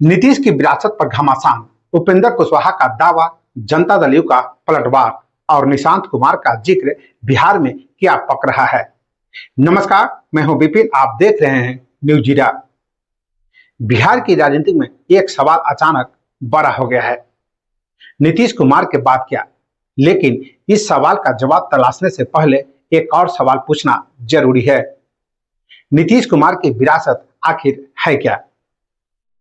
नीतीश की विरासत पर घमासान, उपेंद्र कुशवाहा का दावा, जनता दल यू का पलटवार और निशांत कुमार का जिक्र बिहार में क्या पक रहा है। नमस्कार, मैं हूं विपिन, आप देख रहे हैं न्यूज जीरा। बिहार की राजनीति में एक सवाल अचानक बड़ा हो गया है, नीतीश कुमार के बाद क्या। लेकिन इस सवाल का जवाब तलाशने से पहले एक और सवाल पूछना जरूरी है। नीतीश कुमार की विरासत आखिर है क्या?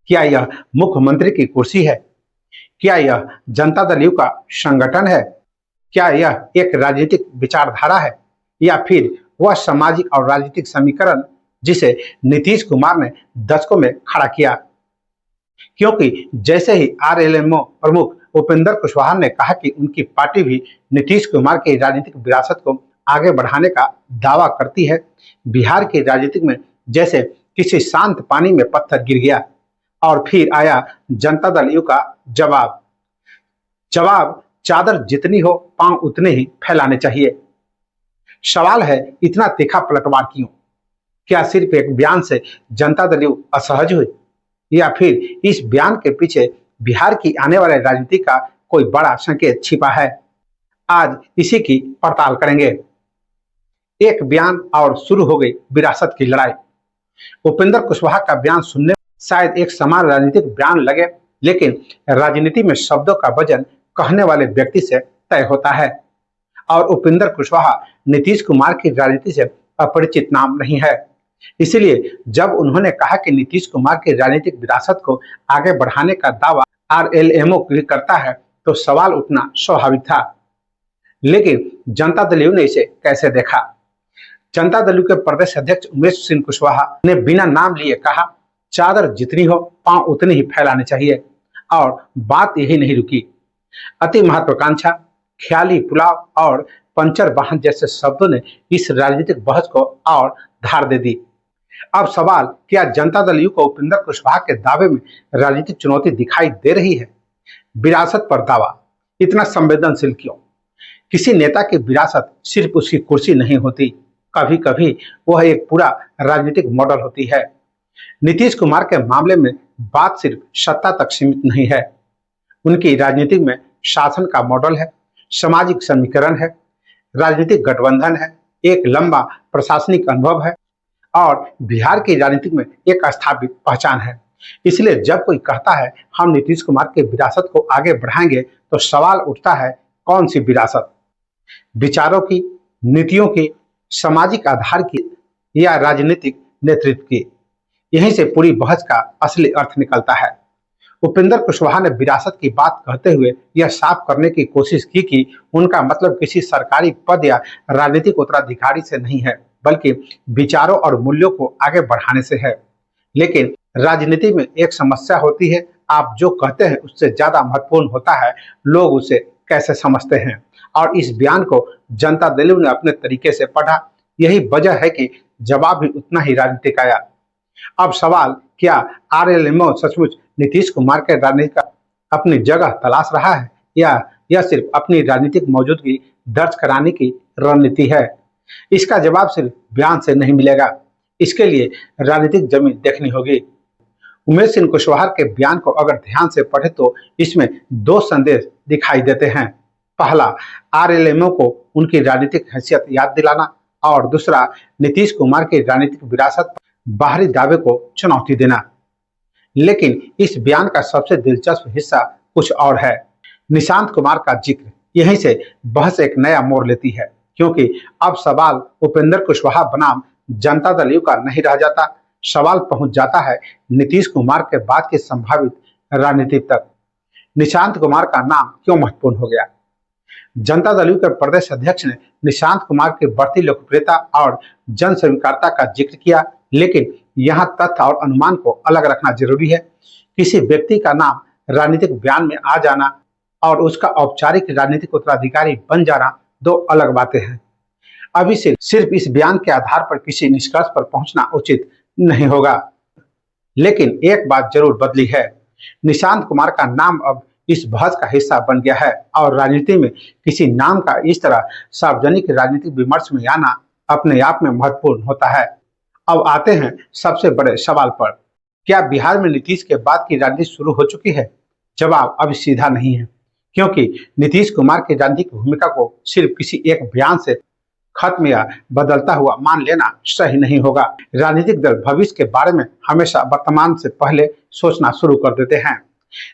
क्या यह मुख्यमंत्री की कुर्सी है? क्या यह जनता दल यू का संगठन है? क्या यह एक राजनीतिक विचारधारा है, या फिर वह सामाजिक और राजनीतिक समीकरण जिसे नीतीश कुमार ने दशकों में खड़ा किया? क्योंकि जैसे ही आरएलएमओ प्रमुख उपेंद्र कुशवाहा ने कहा कि उनकी पार्टी भी नीतीश कुमार की राजनीतिक विरासत को आगे बढ़ाने का दावा करती है, बिहार की राजनीति में जैसे किसी शांत पानी में पत्थर गिर गया। और फिर आया जनता दल यू का जवाब चादर जितनी हो पांव उतने ही फैलाने चाहिए। सवाल है, इतना तीखा पलटवार क्यों? क्या सिर्फ एक बयान से जनता दल यू असहज हुई, या फिर इस बयान के पीछे बिहार की आने वाले राजनीति का कोई बड़ा संकेत छिपा है? आज इसी की पड़ताल करेंगे। एक बयान और शुरू हो गई विरासत की लड़ाई। उपेंद्र कुशवाहा का बयान सुनने शायद एक समान राजनीतिक बयान लगे, लेकिन राजनीति में शब्दों का वजन कहने वाले व्यक्ति से तय होता है। और उपेंद्र कुशवाहा नीतीश कुमार की राजनीति से अपरिचित नाम नहीं है। इसलिए जब उन्होंने कहा कि नीतीश कुमार की राजनीतिक विरासत को आगे बढ़ाने का दावा आरएलएमओ करता है, तो सवाल उठना स्वाभाविक था। लेकिन जनता दल यू ने इसे कैसे देखा? जनता दल यू के प्रदेश अध्यक्ष उमेश सिंह कुशवाहा ने बिना नाम लिए कहा, चादर जितनी हो पांव उतनी ही फैलाने चाहिए। और बात यही नहीं रुकी। अति महत्वाकांक्षा, ख्याली पुलाव और पंचर वाहन जैसे शब्दों ने इस राजनीतिक बहस को और धार दे दी। अब सवाल, क्या जनता दल यू को उपेंद्र कुशवाहा के दावे में राजनीतिक चुनौती दिखाई दे रही है? विरासत पर दावा इतना संवेदनशील क्यों? किसी नेता की विरासत सिर्फ उसकी कुर्सी नहीं होती, कभी कभी वह एक पूरा राजनीतिक मॉडल होती है। नीतीश कुमार के मामले में बात सिर्फ सत्ता तक सीमित नहीं है। उनकी राजनीति में शासन का मॉडल है, सामाजिक समीकरण है, राजनीतिक गठबंधन है, एक लंबा प्रशासनिक अनुभव है और बिहार की राजनीति में एक स्थापित पहचान है। इसलिए जब कोई कहता है हम नीतीश कुमार की विरासत को आगे बढ़ाएंगे, तो सवाल उठता है, कौन सी विरासत? विचारों की, नीतियों की, सामाजिक आधार की, या राजनीतिक नेतृत्व की? यहीं से पूरी बहस का असली अर्थ निकलता है। उपेंद्र कुशवाहा ने विरासत की बात कहते हुए यह साफ करने की कोशिश की कि उनका मतलब किसी सरकारी पद या राजनीतिक उत्तराधिकारी से नहीं है, बल्कि विचारों और मूल्यों को आगे बढ़ाने से है। लेकिन राजनीति में एक समस्या होती है, आप जो कहते हैं उससे ज्यादा महत्वपूर्ण होता है लोग उसे कैसे समझते हैं। और इस बयान को जनता दल यू ने अपने तरीके से पढ़ा। यही वजह है कि जवाब भी उतना ही राजनीतिक आया। अब सवाल, क्या आरएलएमओ सचमुच नीतीश कुमार के राजनीति का अपनी जगह तलाश रहा है, या यह सिर्फ अपनी राजनीतिक मौजूदगी दर्ज कराने की रणनीति है? इसका जवाब सिर्फ बयान से नहीं मिलेगा, इसके लिए राजनीतिक जमीन देखनी होगी। उमेश सिंह कुशवाहा के बयान को अगर ध्यान से पढ़े तो इसमें दो संदेश दिखाई देते हैं। पहला, आरएलएमओ को उनकी राजनीतिक हैसियत याद दिलाना, और दूसरा, नीतीश कुमार की राजनीतिक विरासत बाहरी दावे को चुनौती देना। लेकिन इस बयान का सबसे दिलचस्प हिस्सा कुछ और है। निशांत कुमार का जिक्र। यहीं से बहस एक नया मोड़ लेती है, क्योंकि अब सवाल उपेंद्र कुशवाहा बनाम जनता दल यू का नहीं रह जाता। सवाल पहुंच जाता है नीतीश कुमार के बाद की संभावित राजनीति तक। निशांत कुमार का नाम क्यों महत्वपूर्ण हो गया? जनता दल यू के प्रदेश अध्यक्ष ने निशांत कुमार की बढ़ती लोकप्रियता और जन स्वीकार्यता का जिक्र किया, लेकिन यहाँ तथ्य और अनुमान को अलग रखना जरूरी है। किसी व्यक्ति का नाम राजनीतिक बयान में आ जाना और उसका औपचारिक राजनीतिक उत्तराधिकारी बन जाना दो अलग बातें हैं। अभी से सिर्फ इस बयान के आधार पर किसी निष्कर्ष पर पहुंचना उचित नहीं होगा। लेकिन एक बात जरूर बदली है, निशांत कुमार का नाम अब इस बहस का हिस्सा बन गया है, और राजनीति में किसी नाम का इस तरह सार्वजनिक राजनीतिक विमर्श में आना अपने आप में महत्वपूर्ण होता है। अब आते हैं सबसे बड़े सवाल पर, क्या बिहार में नीतीश के बाद की राजनीति शुरू हो चुकी है? जवाब अब सीधा नहीं है, क्योंकि नीतीश कुमार की राजनीतिक भूमिका को सिर्फ किसी एक बयान से खत्म या बदलता हुआ मान लेना सही नहीं होगा। राजनीतिक दल भविष्य के बारे में हमेशा वर्तमान से पहले सोचना शुरू कर देते हैं।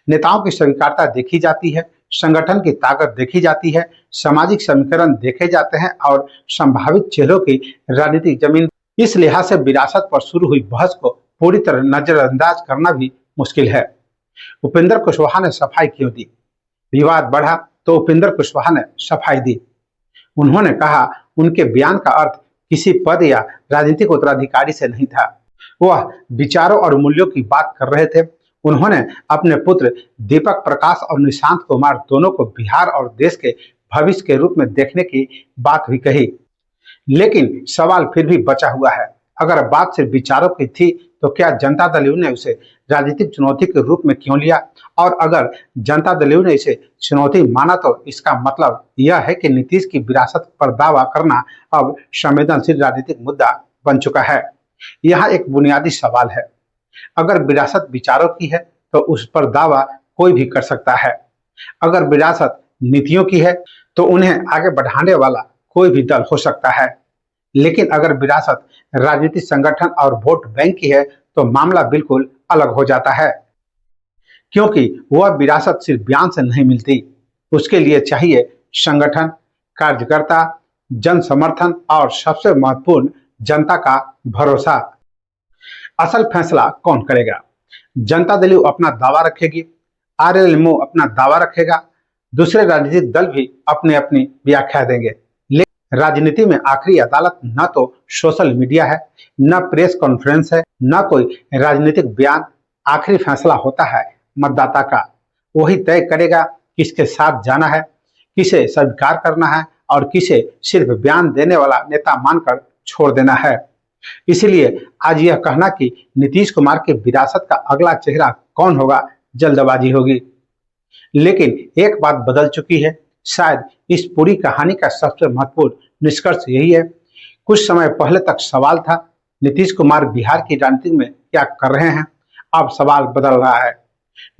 नेताओं की स्वीकार्यता देखी जाती है, संगठन की ताकत देखी जाती है, सामाजिक समीकरण देखे जाते हैं और संभावित चेहरों की राजनीतिक जमीन। इस लिहाज से विरासत पर शुरू हुई बहस को पूरी तरह नजरअंदाज करना भी मुश्किल है। उपेंद्र कुशवाहा ने सफाई क्यों दी? विवाद बढ़ा तो उपेंद्र कुशवाहा ने सफाई दी। उन्होंने कहा उनके बयान का अर्थ किसी पद या राजनीतिक उत्तराधिकारी से नहीं था, वह विचारों और मूल्यों की बात कर रहे थे। उन्होंने अपने पुत्र दीपक प्रकाश और निशांत कुमार दोनों को बिहार और देश के भविष्य के रूप में देखने की बात भी कही। लेकिन सवाल फिर भी बचा हुआ है, अगर बात सिर्फ विचारों की थी तो क्या जनता दल यू ने उसे राजनीतिक चुनौती के रूप में क्यों लिया? और अगर जनता दल यू ने इसे चुनौती माना तो इसका मतलब यह है कि नीतीश की विरासत पर दावा करना अब संवेदनशील राजनीतिक मुद्दा बन चुका है। यहाँ एक बुनियादी सवाल है, अगर विरासत विचारों की है तो उस पर दावा कोई भी कर सकता है। अगर विरासत नीतियों की है तो उन्हें आगे बढ़ाने वाला कोई भी दल हो सकता है। लेकिन अगर विरासत राजनीतिक संगठन और वोट बैंक की है तो मामला बिल्कुल अलग हो जाता है, क्योंकि वह विरासत सिर्फ बयान से नहीं मिलती। उसके लिए चाहिए संगठन, कार्यकर्ता, जन समर्थन और सबसे महत्वपूर्ण जनता का भरोसा। असल फैसला कौन करेगा? जनता दल यू अपना दावा रखेगी, आरएलएमओ अपना दावा रखेगा, दूसरे राजनीतिक दल भी अपनी अपनी व्याख्या देंगे। राजनीति में आखिरी अदालत न तो सोशल मीडिया है, न प्रेस कॉन्फ्रेंस है, न कोई राजनीतिक बयान। आखिरी फैसला होता है मतदाता का। वही तय करेगा किसके साथ जाना है, किसे स्वीकार करना है और किसे सिर्फ बयान देने वाला नेता मानकर छोड़ देना है। इसलिए आज यह कहना कि नीतीश कुमार की विरासत का अगला चेहरा कौन होगा, जल्दबाजी होगी। लेकिन एक बात बदल चुकी है। शायद इस पूरी कहानी का सबसे महत्वपूर्ण निष्कर्ष यही है, कुछ समय पहले तक सवाल था नीतीश कुमार बिहार की राजनीति में क्या कर रहे हैं। अब सवाल बदल रहा है,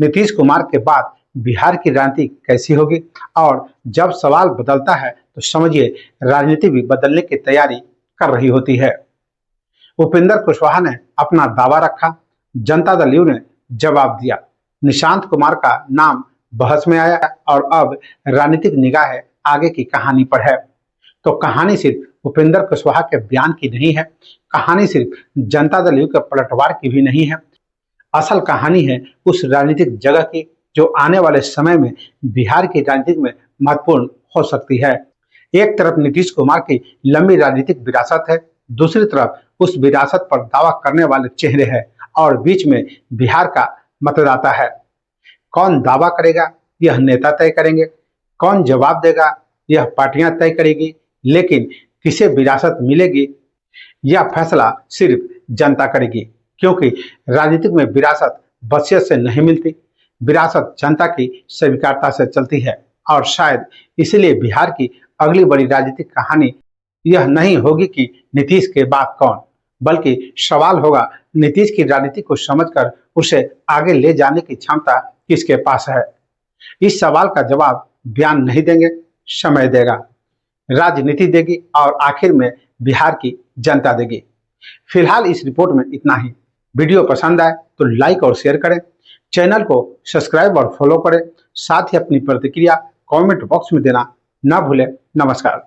नीतीश कुमार के बाद बिहार की राजनीति कैसी होगी? और जब सवाल बदलता है तो समझिए राजनीति भी बदलने की तैयारी कर रही होती है। उपेंद्र कुशवाहा ने अपना दावा रखा, जनता दल यू ने जवाब दिया, निशांत कुमार का नाम बहस में आया और अब राजनीतिक निगाह आगे की कहानी पर है। तो कहानी सिर्फ उपेंद्र कुशवाहा के बयान की नहीं है, कहानी सिर्फ जनता दल यू के पलटवार की भी नहीं है। असल कहानी है उस राजनीतिक जगह की जो आने वाले समय में बिहार की राजनीति में महत्वपूर्ण हो सकती है। एक तरफ नीतीश कुमार की लंबी राजनीतिक विरासत है, दूसरी तरफ उस विरासत पर दावा करने वाले चेहरे हैं और बीच में बिहार का मतदाता है। कौन दावा करेगा यह नेता तय करेंगे, कौन जवाब देगा यह पार्टियां तय करेगी, लेकिन किसे विरासत मिलेगी यह फैसला सिर्फ जनता करेगी। क्योंकि राजनीतिक में विरासत वसीयत से नहीं मिलती, विरासत जनता की स्वीकार्यता से चलती है। और शायद इसलिए बिहार की अगली बड़ी राजनीतिक कहानी यह नहीं होगी कि नीतीश के बाद कौन, बल्कि सवाल होगा नीतीश की राजनीति को समझकर उसे आगे ले जाने की क्षमता किसके पास है। इस सवाल का जवाब बयान नहीं देंगे, समय देगा, राजनीति देगी और आखिर में बिहार की जनता देगी। फिलहाल इस रिपोर्ट में इतना ही। वीडियो पसंद आए तो लाइक और शेयर करें, चैनल को सब्सक्राइब और फॉलो करें, साथ ही अपनी प्रतिक्रिया कमेंट बॉक्स में देना ना भूलें। नमस्कार।